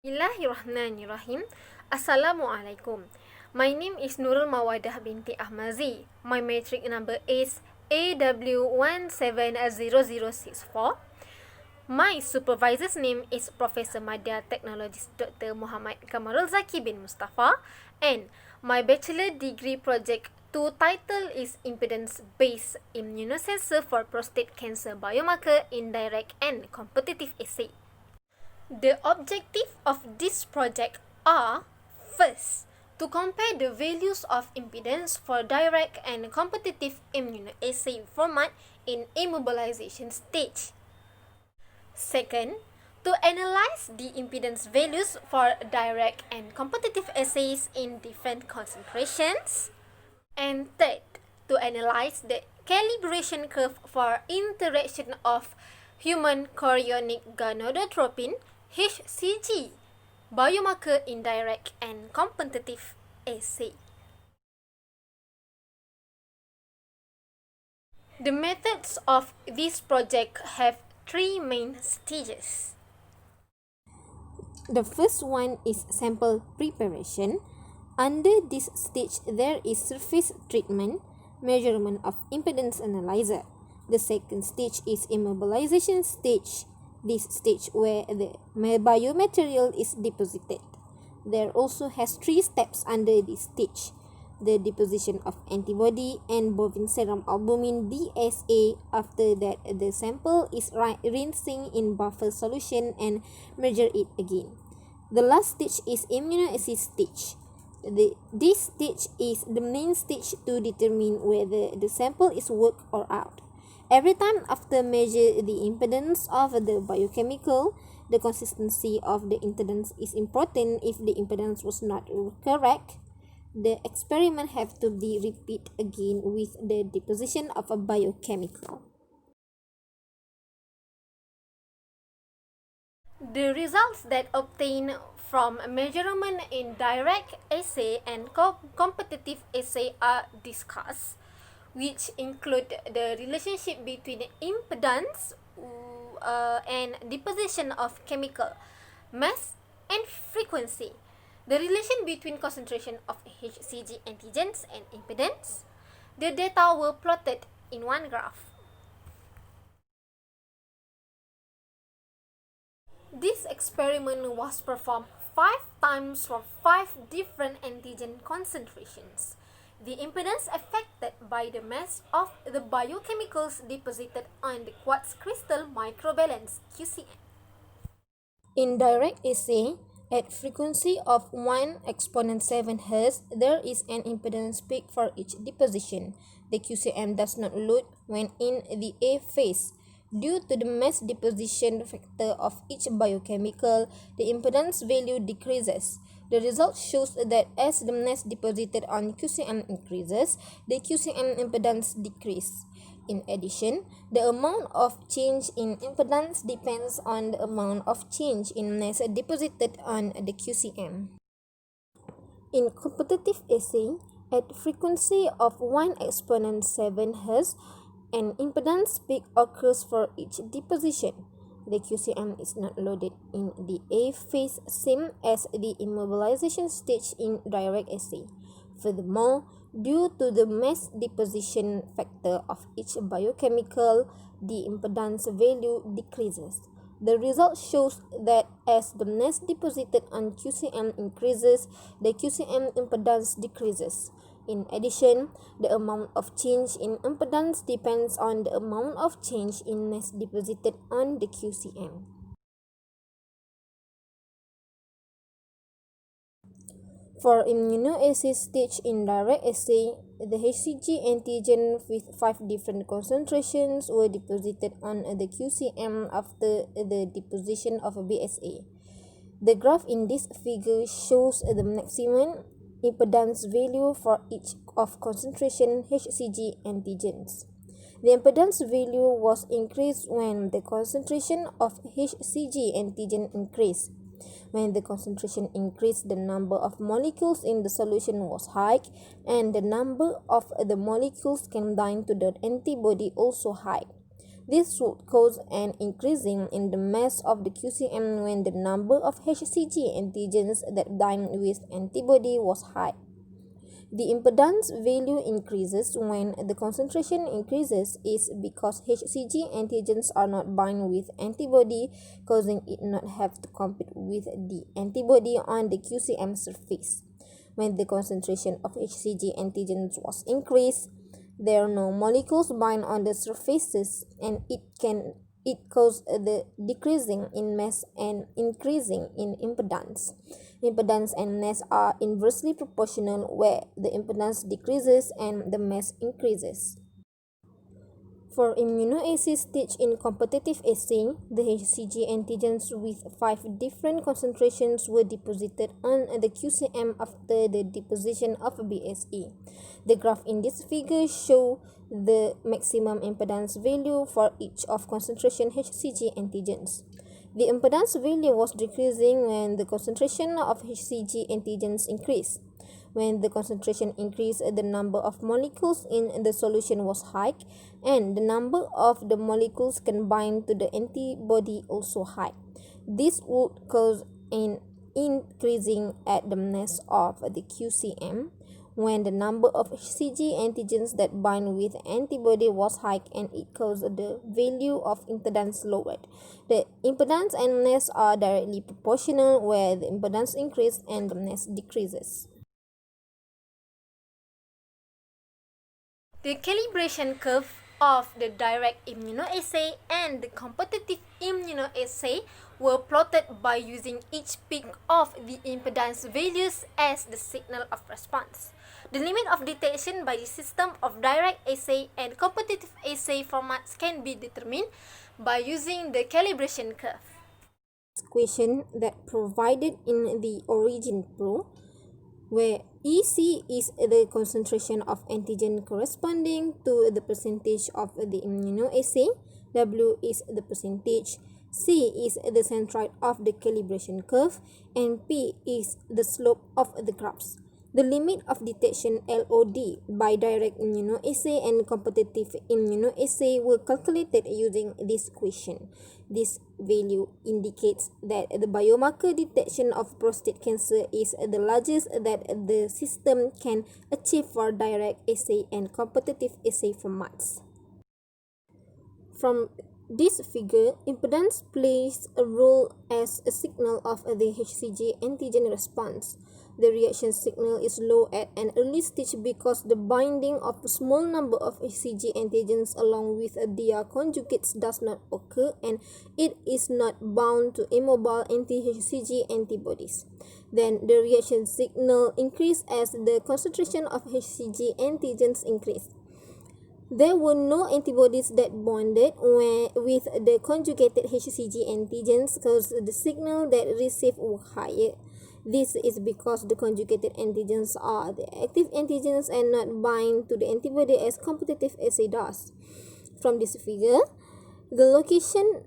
Bismillahirrahmanirrahim. Assalamualaikum. My name is Nurul Mawadah binti Ahmazi. My matric number is AW170064. My supervisor's name is Professor Madya Technologist Dr. Muhammad Kamarul Zaki bin Mustafa, and my bachelor degree project 2 title is Impedance-based Immunosensor for Prostate Cancer Biomarker Indirect and Competitive Assay. The objective of this project are, first, to compare the values of impedance for direct and competitive immunoassay format in immobilization stage. Second, to analyze the impedance values for direct and competitive assays in different concentrations. And third, to analyze the calibration curve for interaction of human chorionic gonadotropin HCG biomarker indirect and competitive assay. The methods of this project have 3 main stages. The first one is sample preparation. Under this stage, there is surface treatment, measurement of impedance analyzer. The second stage is immobilization stage. This stage where the biomaterial is deposited. There also has 3 steps under this stage: the deposition of antibody and bovine serum albumin BSA. After that, the sample is rinsing in buffer solution and measure it again. The last stage is immunoassay stage. This stage is the main stage to determine whether the sample is work or out. Every time after measure the impedance of the biochemical, the consistency of the impedance is important. If the impedance was not correct, the experiment have to be repeat again with the deposition of a biochemical. The results that obtained from measurement in direct assay and competitive assay are discussed, which include the relationship between impedance and deposition of chemical, mass, and frequency, the relation between concentration of HCG antigens and impedance. The data were plotted in one graph. This experiment was performed 5 times for 5 different antigen concentrations. The impedance affected by the mass of the biochemicals deposited on the quartz crystal microbalance QCM. In direct assay, at frequency of 1 exponent 7 Hz, there is an impedance peak for each deposition. The QCM does not load when in the A phase. Due to the mass deposition factor of each biochemical, the impedance value decreases. The result shows that as the mass deposited on QCM increases, the QCM impedance decreases. In addition, the amount of change in impedance depends on the amount of change in mass deposited on the QCM. In competitive assay, at frequency of 1 exponent 7 Hz, an impedance peak occurs for each deposition. The QCM is not loaded in the A phase, same as the immobilization stage in direct assay. Furthermore, due to the mass deposition factor of each biochemical, the impedance value decreases. The result shows that as the mass deposited on QCM increases, the QCM impedance decreases. In addition, the amount of change in impedance depends on the amount of change in mass deposited on the QCM. For immunoassay stage in direct assay, the HCG antigen with 5 different concentrations were deposited on the QCM after the deposition of a BSA. The graph in this figure shows the maximum impedance value for each of concentration HCG antigens. The impedance value was increased when the concentration of HCG antigen increased. When the concentration increased, the number of molecules in the solution was high, and the number of the molecules can bind to the antibody also high. This would cause an increasing in the mass of the QCM when the number of HCG antigens that bind with antibody was high. The impedance value increases when the concentration increases is because HCG antigens are not bind with antibody, causing it not have to compete with the antibody on the QCM surface. When the concentration of HCG antigens was increased, there are no molecules bind on the surfaces, and it causes the decreasing in mass and increasing in impedance. Impedance and mass are inversely proportional, where the impedance decreases and the mass increases. For immunoassay stage in competitive assay, the HCG antigens with 5 different concentrations were deposited on the QCM after the deposition of BSE. The graph in this figure shows the maximum impedance value for each of concentration HCG antigens. The impedance value was decreasing when the concentration of HCG antigens increased. When the concentration increased, the number of molecules in the solution was high, and the number of the molecules can bind to the antibody also high. This would cause an increasing at the mass of the QCM when the number of HCG antigens that bind with antibody was high, and it caused the value of impedance lowered. The impedance and mass are directly proportional, where the impedance increases and the mass decreases. The calibration curve of the direct immunoassay and the competitive immunoassay were plotted by using each peak of the impedance values as the signal of response. The limit of detection by the system of direct assay and competitive assay formats can be determined by using the calibration curve. Equation that provided in the origin pro, where EC is the concentration of antigen corresponding to the percentage of the immunoassay, W is the percentage, C is the centroid of the calibration curve, and P is the slope of the graphs. The limit of detection LOD by direct immunoassay and competitive immunoassay were calculated using this equation. This value indicates that the biomarker detection of prostate cancer is the largest that the system can achieve for direct assay and competitive assay formats. From this figure, impedance plays a role as a signal of the HCG antigen response. The reaction signal is low at an early stage because the binding of a small number of HCG antigens along with their conjugates does not occur, and it is not bound to immobile anti-HCG antibodies. Then the reaction signal increases as the concentration of HCG antigens increase. There were no antibodies that bonded with the conjugated HCG antigens because the signal that received were higher. This is because the conjugated antigens are the active antigens and not bind to the antibody as competitive assay does. From this figure, the location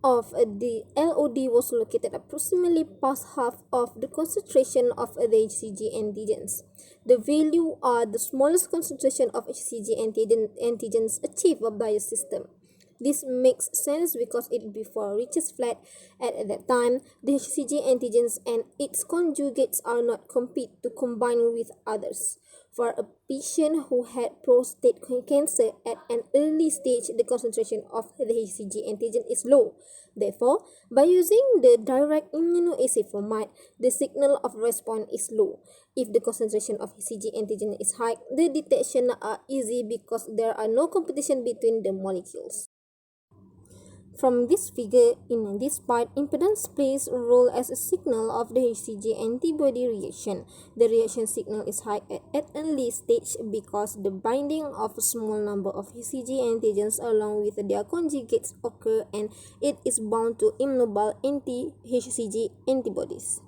of the LOD was located approximately past half of the concentration of the HCG antigens. The value are the smallest concentration of HCG antigens achieved by a system. This makes sense because it before reaches flat. At that time, the HCG antigens and its conjugates are not compete to combine with others. For a patient who had prostate cancer at an early stage, the concentration of the HCG antigen is low. Therefore, by using the direct immunoassay format, the signal of response is low. If the concentration of HCG antigen is high, the detection are easy because there are no competition between the molecules. From this figure, in this part, impedance plays a role as a signal of the HCG antibody reaction. The reaction signal is high at early stage because the binding of a small number of HCG antigens along with their conjugates occur, and it is bound to immobile anti-HCG antibodies.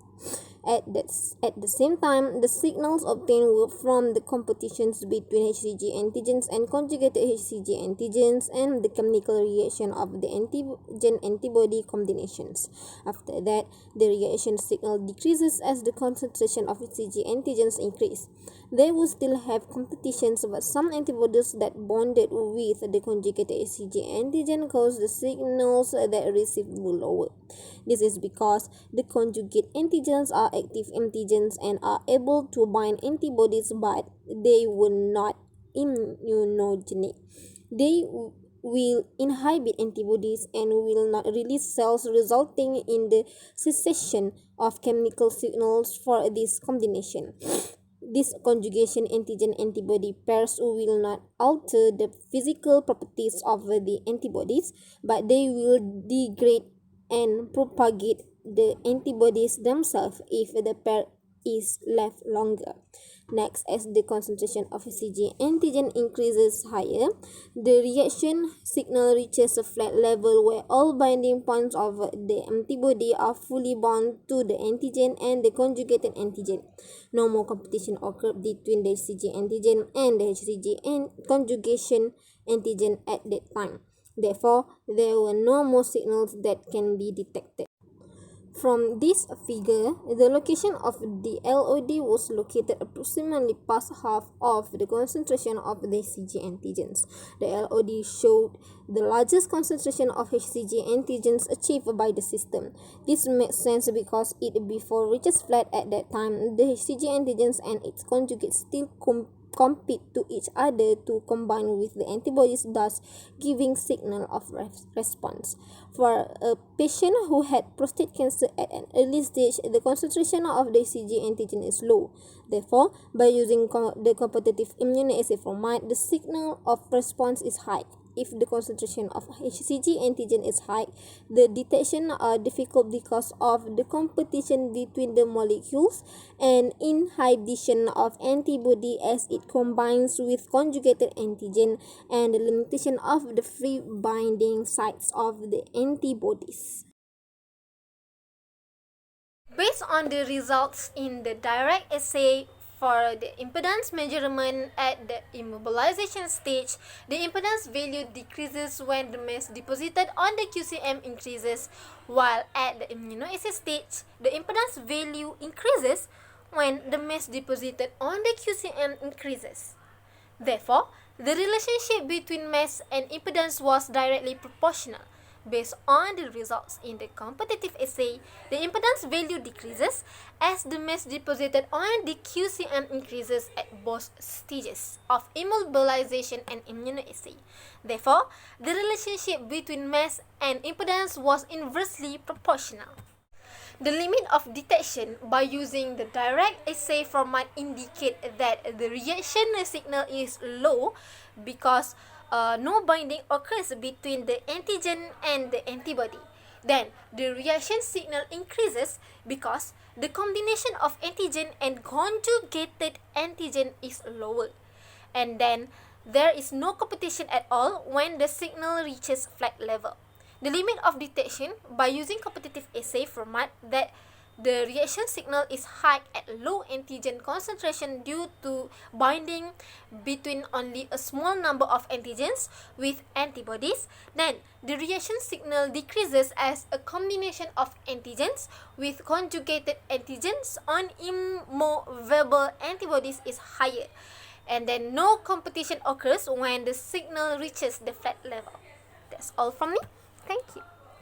At the same time, the signals obtained were from the competitions between HCG antigens and conjugated HCG antigens and the chemical reaction of the antigen-antibody combinations. After that, the reaction signal decreases as the concentration of HCG antigens increase. They will still have competitions, but some antibodies that bonded with the conjugated HCG antigen cause the signals that received will lower. This is because the conjugate antigens are active antigens and are able to bind antibodies, but they will not immunogenic. They will inhibit antibodies and will not release cells, resulting in the cessation of chemical signals for this combination. These conjugation antigen-antibody pairs will not alter the physical properties of the antibodies, but they will degrade and propagate the antibodies themselves if the pair is left longer. Next, as the concentration of HCG antigen increases higher, the reaction signal reaches a flat level where all binding points of the antibody are fully bound to the antigen and the conjugated antigen. No more competition occurred between the HCG antigen and the HCG and conjugation antigen at that time. Therefore, there were no more signals that can be detected. From this figure, the location of the LOD was located approximately past half of the concentration of the HCG antigens. The LOD showed the largest concentration of HCG antigens achieved by the system. This makes sense because it before reaches flat at that time, the HCG antigens and its conjugates still compete to each other to combine with the antibodies, thus giving signal of response. For a patient who had prostate cancer at an early stage, the concentration of the HCG antigen is low. Therefore, by using the competitive immunoassay format, the signal of response is high. If the concentration of HCG antigen is high, the detection are difficult because of the competition between the molecules and inhibition of antibody as it combines with conjugated antigen and the limitation of the free binding sites of the antibodies. Based on the results in the direct assay for the impedance measurement at the immobilization stage, the impedance value decreases when the mass deposited on the QCM increases, while at the immunoassay stage, the impedance value increases when the mass deposited on the QCM increases. Therefore, the relationship between mass and impedance was directly proportional. Based on the results in the competitive assay, the impedance value decreases as the mass deposited on the QCM increases at both stages of immobilization and immunoassay. Therefore, the relationship between mass and impedance was inversely proportional. The limit of detection by using the direct assay format indicate that the reaction signal is low because no binding occurs between the antigen and the antibody. Then, the reaction signal increases because the combination of antigen and conjugated antigen is lower. And then, there is no competition at all when the signal reaches flat level. The limit of detection by using competitive assay format that the reaction signal is high at low antigen concentration due to binding between only a small number of antigens with antibodies. Then, the reaction signal decreases as a combination of antigens with conjugated antigens on immovable antibodies is higher. And then, no competition occurs when the signal reaches the flat level. That's all from me. Thank you.